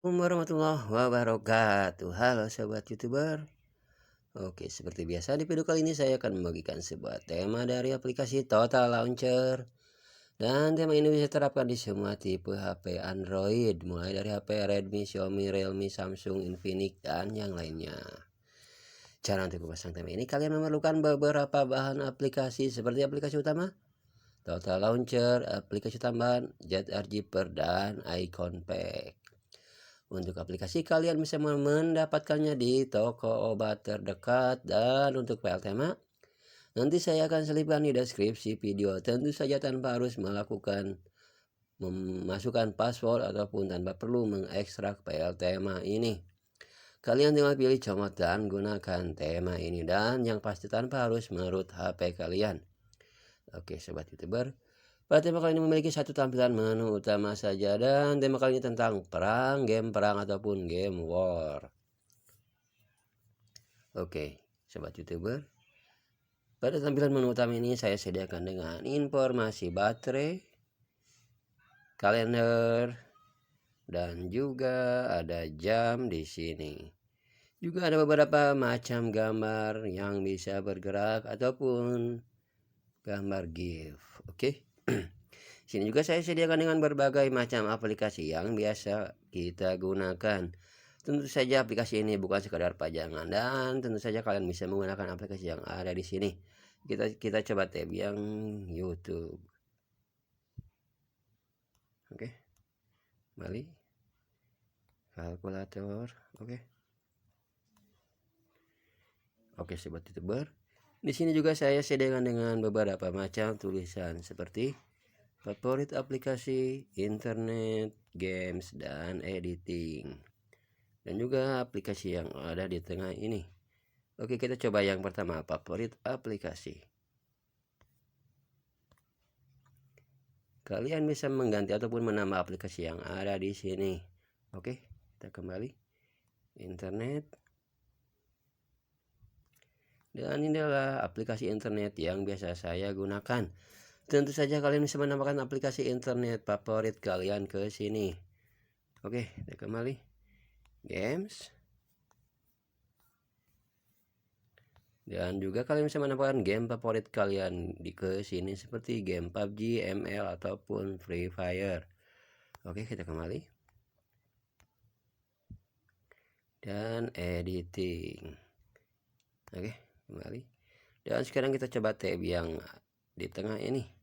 Assalamualaikum warahmatullahi wabarakatuh. Halo sobat YouTuber. Oke, seperti biasa di video kali ini saya akan membagikan sebuah tema dari aplikasi Total Launcher. Dan tema ini bisa terapkan di semua tipe HP Android, mulai dari HP Redmi, Xiaomi, Realme, Samsung, Infinix, dan yang lainnya. Cara untuk memasang tema ini, kalian memerlukan beberapa bahan aplikasi seperti aplikasi utama, Total Launcher, aplikasi tambahan, ZRJipper, dan Icon Pack. Untuk aplikasi kalian bisa mendapatkannya di toko obat terdekat, dan untuk file tema nanti saya akan selipkan di deskripsi video. Tentu saja tanpa harus memasukkan password ataupun tanpa perlu mengekstrak file tema ini. Kalian tinggal pilih comot dan gunakan tema ini, dan yang pasti tanpa harus menurut HP kalian. Oke sobat YouTuber, pada tema kali ini memiliki satu tampilan menu utama saja, dan tema kali ini tentang game perang ataupun game war. Oke, sobat YouTuber, pada tampilan menu utama ini saya sediakan dengan informasi baterai, kalender, dan juga ada jam di sini. Juga ada beberapa macam gambar yang bisa bergerak ataupun gambar GIF. Oke. Sini juga saya sediakan dengan berbagai macam aplikasi yang biasa kita gunakan. Tentu saja aplikasi ini bukan sekadar pajangan, dan tentu saja kalian bisa menggunakan aplikasi yang ada di sini. Kita coba tab yang YouTube. Oke. Kembali kalkulator. Oke sobat YouTuber. Di sini juga saya sediakan dengan beberapa macam tulisan seperti favorit aplikasi, internet, games, dan editing. Dan juga aplikasi yang ada di tengah ini. Oke, kita coba yang pertama, favorit aplikasi. Kalian bisa mengganti ataupun menambah aplikasi yang ada di sini. Oke, kita kembali internet. Dan ini adalah aplikasi internet yang biasa saya gunakan. Tentu saja kalian bisa menambahkan aplikasi internet favorit kalian ke sini. Oke, kita kembali games. Dan juga kalian bisa menambahkan game favorit kalian ke sini seperti game PUBG, ML, ataupun Free Fire. Oke, kita kembali. Dan editing. Oke, kembali. Dan sekarang kita coba tab yang di tengah ini.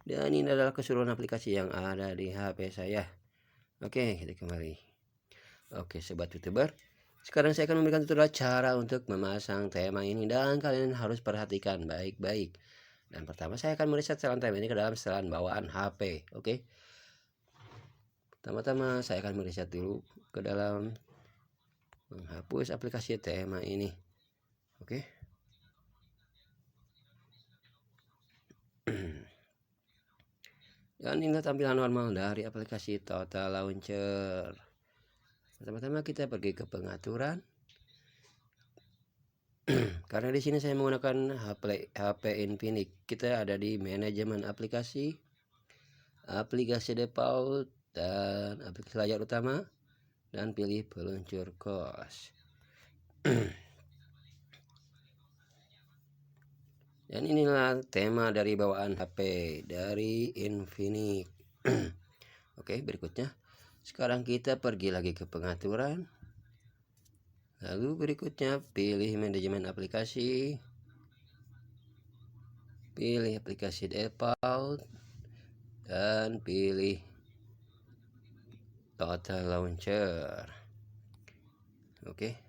Dan ini adalah keseluruhan aplikasi yang ada di HP saya. Oke, kita kembali. Oke, sobat YouTuber. Sekarang saya akan memberikan tutorial cara untuk memasang tema ini, dan kalian harus perhatikan baik-baik. Dan pertama saya akan mereset setelan tema ini ke dalam setelan bawaan HP. Oke. Pertama-tama saya akan mereset dulu ke dalam menghapus aplikasi tema ini. Oke. Dan inilah tampilan normal dari aplikasi Total Launcher. Pertama-tama kita pergi ke pengaturan. Karena di sini saya menggunakan HP Infinix, kita ada di manajemen aplikasi, aplikasi default, dan aplikasi layar utama, dan pilih peluncur kos. Dan inilah tema dari bawaan HP dari Infinix. Oke, berikutnya sekarang kita pergi lagi ke pengaturan. Lalu berikutnya pilih manajemen aplikasi, pilih aplikasi default, dan pilih Total Launcher. Oke.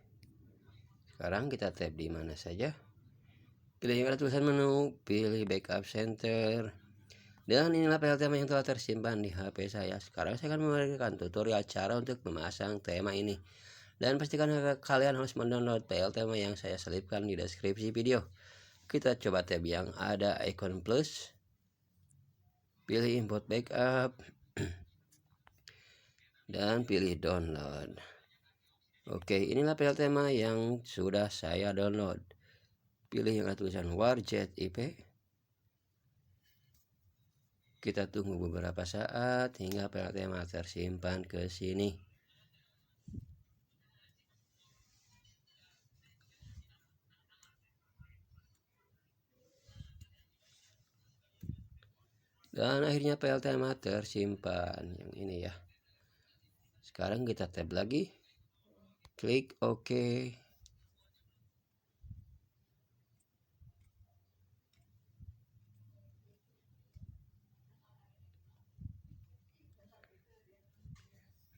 Sekarang kita tab di mana saja. Pilih yang ada tulisan menu, pilih backup center. Dan inilah file tema yang telah tersimpan di HP saya. Sekarang saya akan memberikan tutorial cara untuk memasang tema ini. Dan pastikan kalian harus mendownload file tema yang saya selipkan di deskripsi video. Kita coba tab yang ada icon plus. Pilih import backup. Dan pilih download. Oke, inilah file tema yang sudah saya download. Pilih yang ada tulisan WarJet IP. Kita tunggu beberapa saat hingga PLTMA tersimpan ke sini. Dan akhirnya PLTMA tersimpan yang ini ya. Sekarang kita tab lagi, klik OK.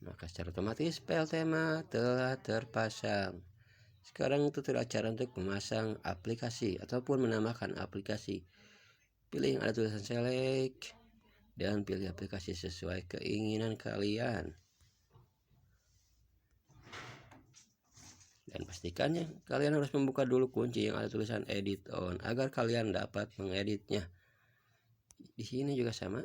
Maka secara otomatis PLTMA telah terpasang. Sekarang tutorial cara untuk memasang aplikasi ataupun menambahkan aplikasi. Pilih yang ada tulisan select dan pilih aplikasi sesuai keinginan kalian. Dan pastikan ya, kalian harus membuka dulu kunci yang ada tulisan edit on agar kalian dapat mengeditnya. Di sini juga sama.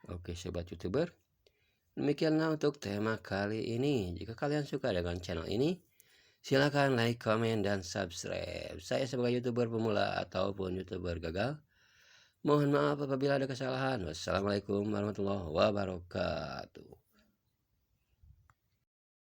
Oke sobat YouTuber, demikianlah untuk tema kali ini. Jika kalian suka dengan channel ini, silakan like, komen, dan subscribe. Saya sebagai YouTuber pemula ataupun YouTuber gagal, mohon maaf apabila ada kesalahan. Wassalamualaikum warahmatullahi wabarakatuh.